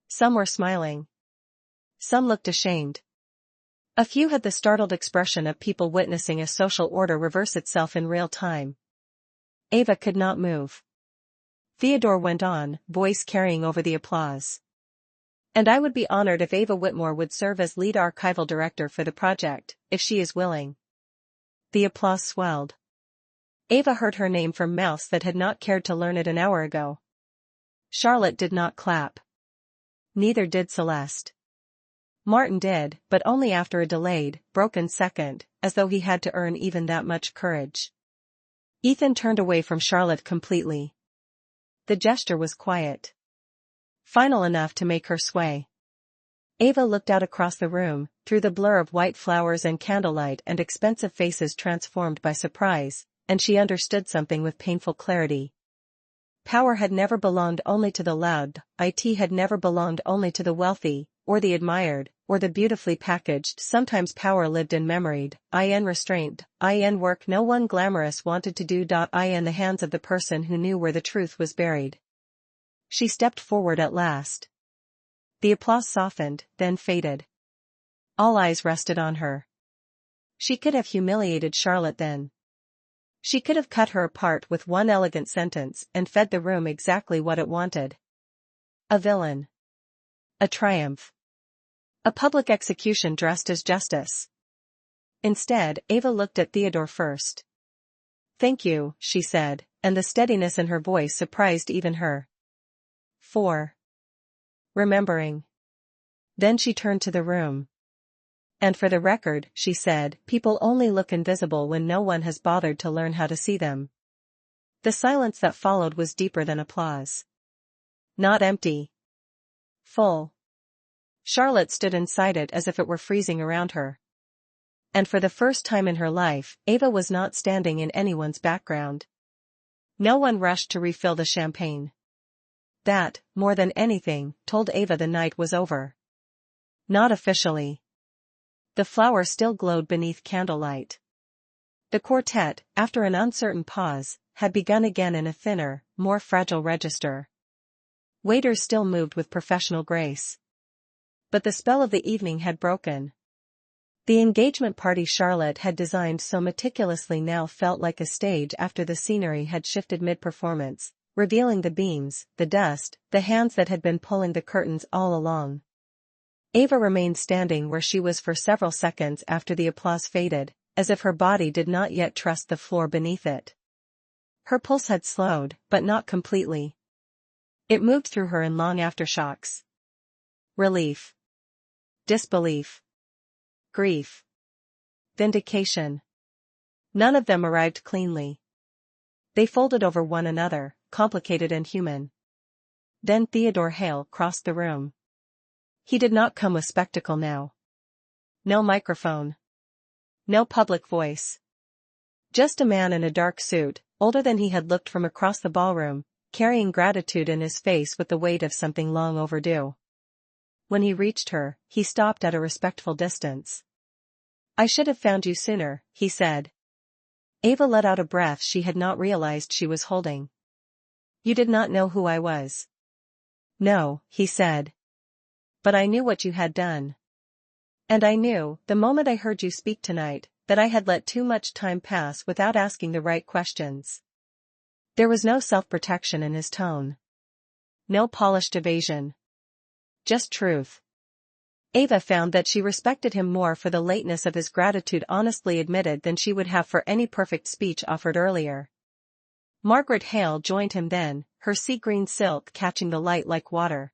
Some were smiling. Some looked ashamed. A few had the startled expression of people witnessing a social order reverse itself in real time. Ava could not move. Theodore went on, voice carrying over the applause. And I would be honored if Ava Whitmore would serve as lead archival director for the project, if she is willing. The applause swelled. Ava heard her name from mouths that had not cared to learn it an hour ago. Charlotte did not clap. Neither did Celeste. Martin did, but only after a delayed, broken second, as though he had to earn even that much courage. Ethan turned away from Charlotte completely. The gesture was quiet. Final enough to make her sway. Ava looked out across the room, through the blur of white flowers and candlelight and expensive faces transformed by surprise, and she understood something with painful clarity. Power had never belonged only to the loud, it had never belonged only to the wealthy, or the admired, or the beautifully packaged. Sometimes power lived in memoried, in restraint, in work no one glamorous wanted to do. In the hands of the person who knew where the truth was buried. She stepped forward at last. The applause softened, then faded. All eyes rested on her. She could have humiliated Charlotte then. She could have cut her apart with one elegant sentence and fed the room exactly what it wanted. A villain. A triumph. A public execution dressed as justice. Instead, Ava looked at Theodore first. "Thank you," she said, and the steadiness in her voice surprised even her. "For remembering." Then she turned to the room. "And for the record," she said, "people only look invisible when no one has bothered to learn how to see them." The silence that followed was deeper than applause. Not empty. Full. Charlotte stood inside it as if it were freezing around her. And for the first time in her life, Ava was not standing in anyone's background. No one rushed to refill the champagne. That, more than anything, told Ava the night was over. Not officially. The flower still glowed beneath candlelight. The quartet, after an uncertain pause, had begun again in a thinner, more fragile register. Waiters still moved with professional grace. But the spell of the evening had broken. The engagement party Charlotte had designed so meticulously now felt like a stage after the scenery had shifted mid-performance, revealing the beams, the dust, the hands that had been pulling the curtains all along. Ava remained standing where she was for several seconds after the applause faded, as if her body did not yet trust the floor beneath it. Her pulse had slowed, but not completely. It moved through her in long aftershocks. Relief. Disbelief. Grief. Vindication. None of them arrived cleanly. They folded over one another, complicated and human. Then Theodore Hale crossed the room. He did not come with spectacle now. No microphone. No public voice. Just a man in a dark suit, older than he had looked from across the ballroom, carrying gratitude in his face with the weight of something long overdue. When he reached her, he stopped at a respectful distance. "I should have found you sooner," he said. Ava let out a breath she had not realized she was holding. "You did not know who I was." "No," he said. "But I knew what you had done. And I knew, the moment I heard you speak tonight, that I had let too much time pass without asking the right questions." There was no self-protection in his tone. No polished evasion. Just truth. Ava found that she respected him more for the lateness of his gratitude honestly admitted than she would have for any perfect speech offered earlier. Margaret Hale joined him then, her sea-green silk catching the light like water.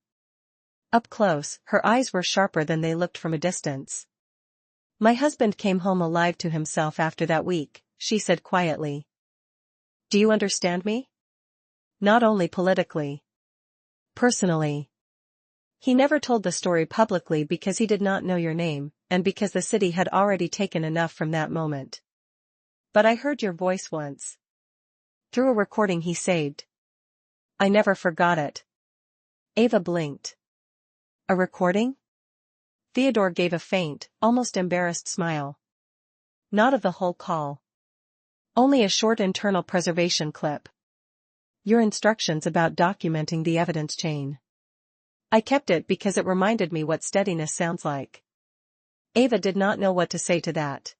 Up close, her eyes were sharper than they looked from a distance. "My husband came home alive to himself after that week," she said quietly. "Do you understand me? Not only politically. Personally. He never told the story publicly because he did not know your name, and because the city had already taken enough from that moment. But I heard your voice once. Through a recording he saved. I never forgot it." Ava blinked. "A recording?" Theodore gave a faint, almost embarrassed smile. "Not of the whole call. Only a short internal preservation clip. Your instructions about documenting the evidence chain. I kept it because it reminded me what steadiness sounds like." Ava did not know what to say to that.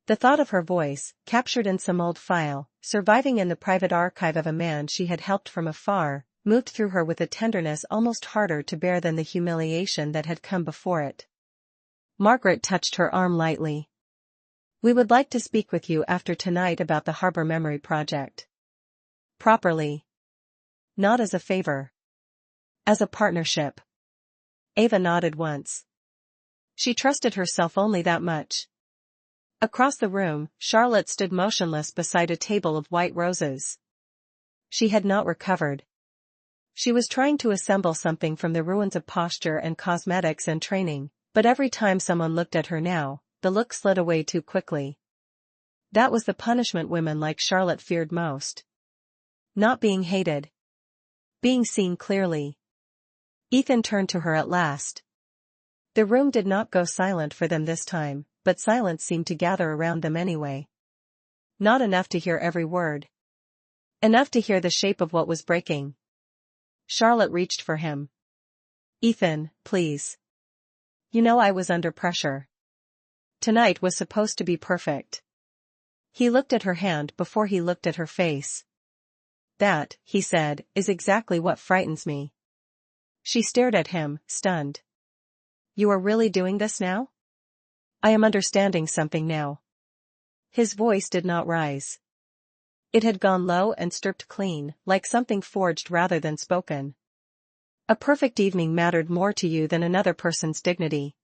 The thought of her voice, captured in some old file, surviving in the private archive of a man she had helped from afar, moved through her with a tenderness almost harder to bear than the humiliation that had come before it. Margaret touched her arm lightly. "We would like to speak with you after tonight about the Harbor Memory Project." "Properly. Not as a favor. As a partnership." Ava nodded once. She trusted herself only that much. Across the room, Charlotte stood motionless beside a table of white roses. She had not recovered. She was trying to assemble something from the ruins of posture and cosmetics and training, but every time someone looked at her now, the look slid away too quickly. That was the punishment women like Charlotte feared most. Not being hated. Being seen clearly. Ethan turned to her at last. The room did not go silent for them this time, but silence seemed to gather around them anyway. Not enough to hear every word. Enough to hear the shape of what was breaking. Charlotte reached for him. "Ethan, please. You know I was under pressure. Tonight was supposed to be perfect." He looked at her hand before he looked at her face. "That," he said, "is exactly what frightens me." She stared at him, stunned. "You are really doing this now?" "I am understanding something now." His voice did not rise. It had gone low and stripped clean, like something forged rather than spoken. "A perfect evening mattered more to you than another person's dignity.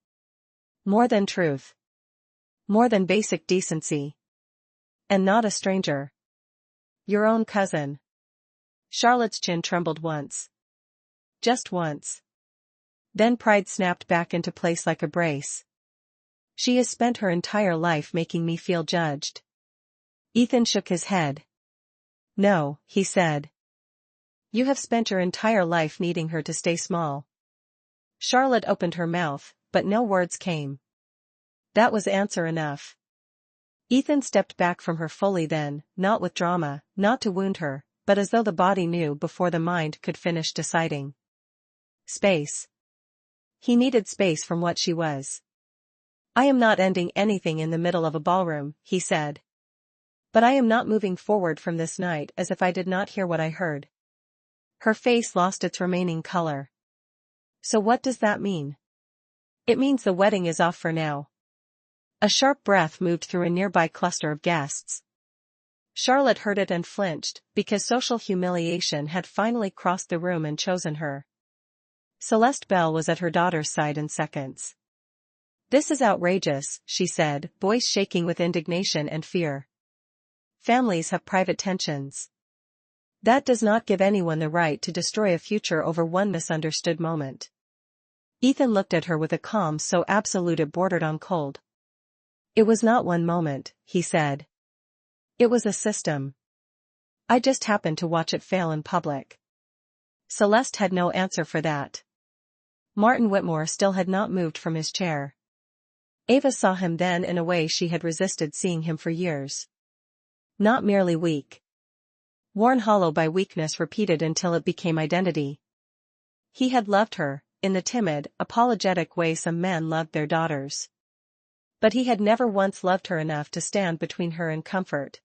More than truth. More than basic decency. And not a stranger. Your own cousin." Charlotte's chin trembled once. Just once. Then pride snapped back into place like a brace. "She has spent her entire life making me feel judged." Ethan shook his head. "No," he said. "You have spent your entire life needing her to stay small." Charlotte opened her mouth, but no words came. That was answer enough. Ethan stepped back from her fully then, not with drama, not to wound her, but as though the body knew before the mind could finish deciding. Space. He needed space from what she was. "I am not ending anything in the middle of a ballroom," he said. "But I am not moving forward from this night as if I did not hear what I heard." Her face lost its remaining color. "So what does that mean?" "It means the wedding is off for now." A sharp breath moved through a nearby cluster of guests. Charlotte heard it and flinched, because social humiliation had finally crossed the room and chosen her. Celeste Bell was at her daughter's side in seconds. "This is outrageous," she said, voice shaking with indignation and fear. "Families have private tensions. That does not give anyone the right to destroy a future over one misunderstood moment." Ethan looked at her with a calm so absolute it bordered on cold. "It was not one moment," he said. "It was a system. I just happened to watch it fail in public." Celeste had no answer for that. Martin Whitmore still had not moved from his chair. Ava saw him then in a way she had resisted seeing him for years. Not merely weak. Worn hollow by weakness repeated until it became identity. He had loved her, in the timid, apologetic way some men loved their daughters. But he had never once loved her enough to stand between her and comfort.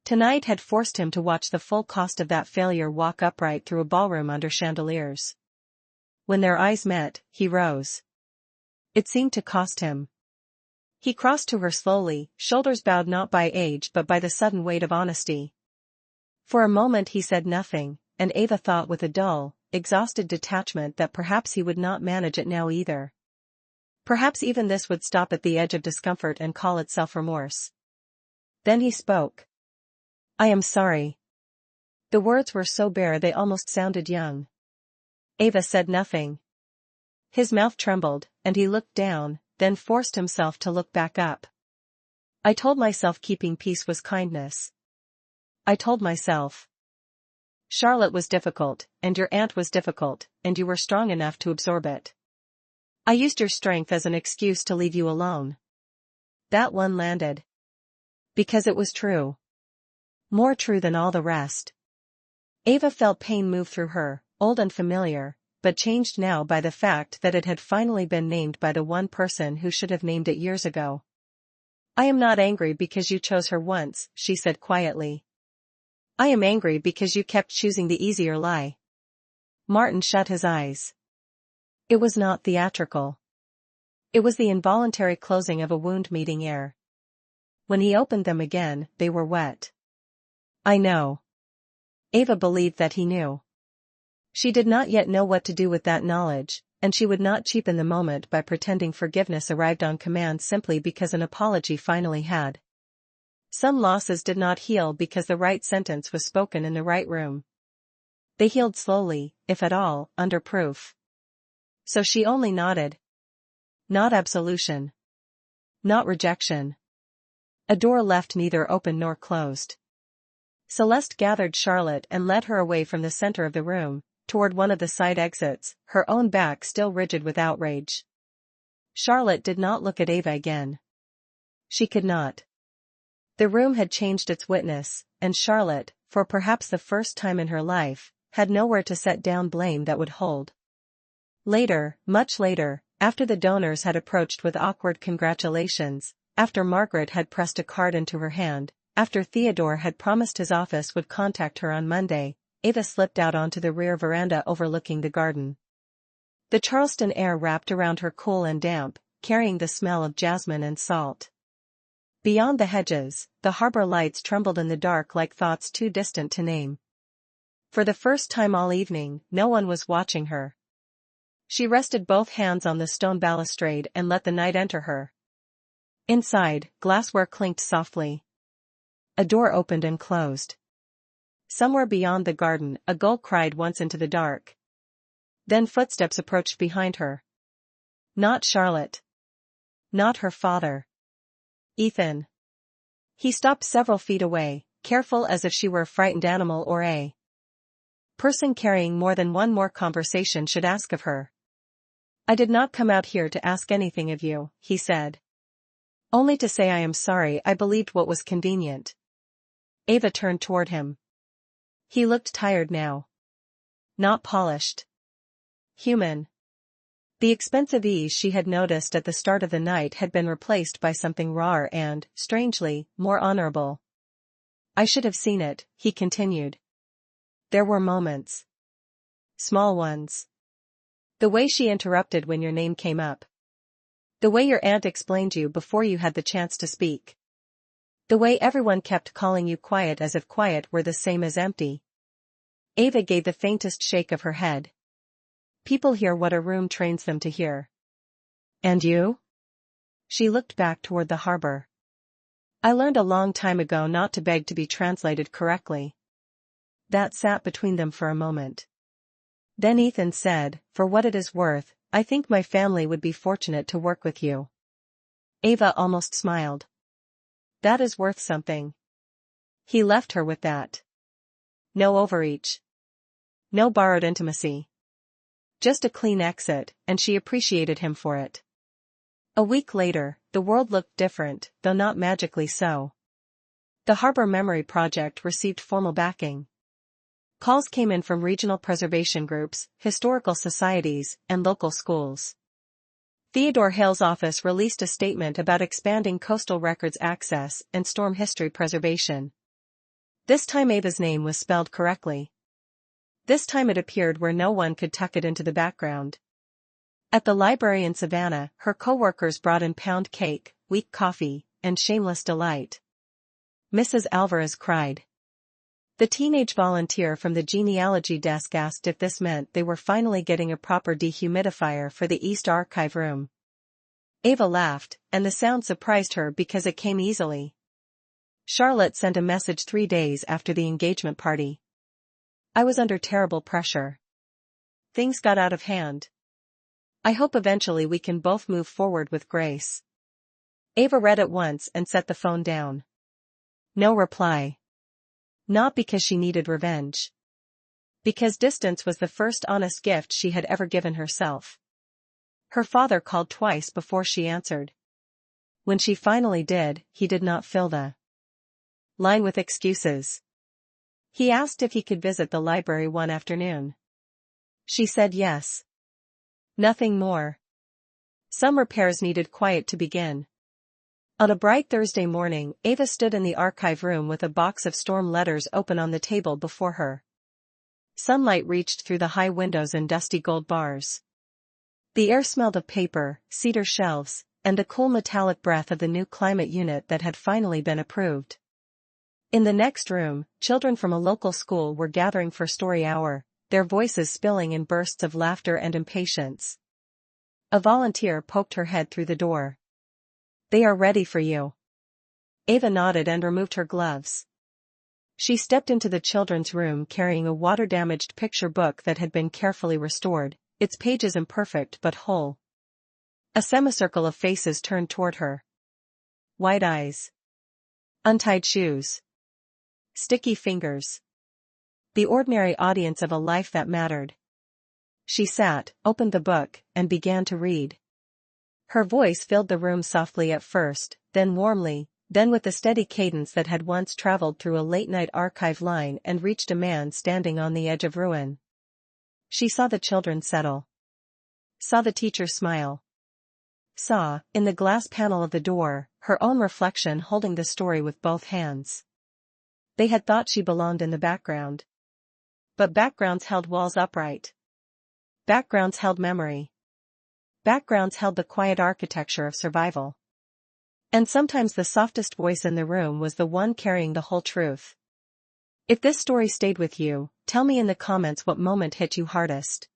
Tonight had forced him to watch the full cost of that failure walk upright through a ballroom under chandeliers. When their eyes met, he rose. It seemed to cost him. He crossed to her slowly, shoulders bowed not by age but by the sudden weight of honesty. For a moment he said nothing, and Ava thought with a dull, exhausted detachment that perhaps he would not manage it now either. Perhaps even this would stop at the edge of discomfort and call itself remorse. Then he spoke. "I am sorry." The words were so bare they almost sounded young. Ava said nothing. His mouth trembled, and he looked down, then forced himself to look back up. "I told myself keeping peace was kindness. I told myself. Charlotte was difficult, and your aunt was difficult, and you were strong enough to absorb it. I used your strength as an excuse to leave you alone. That one landed. Because it was true. More true than all the rest." Ava felt pain move through her, old and familiar, but changed now by the fact that it had finally been named by the one person who should have named it years ago. "I am not angry because you chose her once," she said quietly. "I am angry because you kept choosing the easier lie." Martin shut his eyes. It was not theatrical. It was the involuntary closing of a wound meeting air. When he opened them again, they were wet. I know. Ava believed that he knew. She did not yet know what to do with that knowledge, and she would not cheapen the moment by pretending forgiveness arrived on command simply because an apology finally had. Some losses did not heal because the right sentence was spoken in the right room. They healed slowly, if at all, under proof. So she only nodded. Not absolution. Not rejection. A door left neither open nor closed. Celeste gathered Charlotte and led her away from the center of the room, toward one of the side exits, her own back still rigid with outrage. Charlotte did not look at Ava again. She could not. The room had changed its witness, and Charlotte, for perhaps the first time in her life, had nowhere to set down blame that would hold. Later, much later, after the donors had approached with awkward congratulations, after Margaret had pressed a card into her hand, after Theodore had promised his office would contact her on Monday, Ava slipped out onto the rear veranda overlooking the garden. The Charleston air wrapped around her cool and damp, carrying the smell of jasmine and salt. Beyond the hedges, the harbor lights trembled in the dark like thoughts too distant to name. For the first time all evening, no one was watching her. She rested both hands on the stone balustrade and let the night enter her. Inside, glassware clinked softly. A door opened and closed. Somewhere beyond the garden, a gull cried once into the dark. Then footsteps approached behind her. Not Charlotte. Not her father. Ethan. He stopped several feet away, careful as if she were a frightened animal or a person carrying more than one more conversation should ask of her. I did not come out here to ask anything of you, he said. Only to say I am sorry I believed what was convenient. Ava turned toward him. He looked tired now. Not polished. Human. The expensive ease she had noticed at the start of the night had been replaced by something rawer and, strangely, more honorable. I should have seen it, he continued. There were moments. Small ones. The way she interrupted when your name came up. The way your aunt explained you before you had the chance to speak. The way everyone kept calling you quiet as if quiet were the same as empty. Ava gave the faintest shake of her head. People hear what a room trains them to hear. And you? She looked back toward the harbor. I learned a long time ago not to beg to be translated correctly. That sat between them for a moment. Then Ethan said, for what it is worth, I think my family would be fortunate to work with you. Ava almost smiled. That is worth something. He left her with that. No overreach. No borrowed intimacy. Just a clean exit, and she appreciated him for it. A week later, the world looked different, though not magically so. The Harbor Memory Project received formal backing. Calls came in from regional preservation groups, historical societies, and local schools. Theodore Hale's office released a statement about expanding coastal records access and storm history preservation. This time Ava's name was spelled correctly. This time it appeared where no one could tuck it into the background. At the library in Savannah, her co-workers brought in pound cake, weak coffee, and shameless delight. Mrs. Alvarez cried. The teenage volunteer from the genealogy desk asked if this meant they were finally getting a proper dehumidifier for the East Archive room. Ava laughed, and the sound surprised her because it came easily. Charlotte sent a message 3 days after the engagement party. I was under terrible pressure. Things got out of hand. I hope eventually we can both move forward with grace. Ava read it once and set the phone down. No reply. Not because she needed revenge. Because distance was the first honest gift she had ever given herself. Her father called twice before she answered. When she finally did, he did not fill the line with excuses. He asked if he could visit the library one afternoon. She said yes. Nothing more. Some repairs needed quiet to begin. On a bright Thursday morning, Ava stood in the archive room with a box of storm letters open on the table before her. Sunlight reached through the high windows and dusty gold bars. The air smelled of paper, cedar shelves, and the cool metallic breath of the new climate unit that had finally been approved. In the next room, children from a local school were gathering for story hour, their voices spilling in bursts of laughter and impatience. A volunteer poked her head through the door. "They are ready for you." Ava nodded and removed her gloves. She stepped into the children's room carrying a water-damaged picture book that had been carefully restored, its pages imperfect but whole. A semicircle of faces turned toward her. Wide eyes. Untied shoes. Sticky fingers. The ordinary audience of a life that mattered. She sat, opened the book, and began to read. Her voice filled the room softly at first, then warmly, then with the steady cadence that had once traveled through a late-night archive line and reached a man standing on the edge of ruin. She saw the children settle. Saw the teacher smile. Saw, in the glass panel of the door, her own reflection holding the story with both hands. They had thought she belonged in the background. But backgrounds held walls upright. Backgrounds held memory. Backgrounds held the quiet architecture of survival. And sometimes the softest voice in the room was the one carrying the whole truth. If this story stayed with you, tell me in the comments what moment hit you hardest.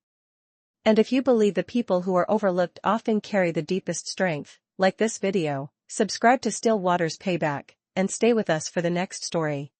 And if you believe the people who are overlooked often carry the deepest strength, like this video, subscribe to Waters Payback, and stay with us for the next story.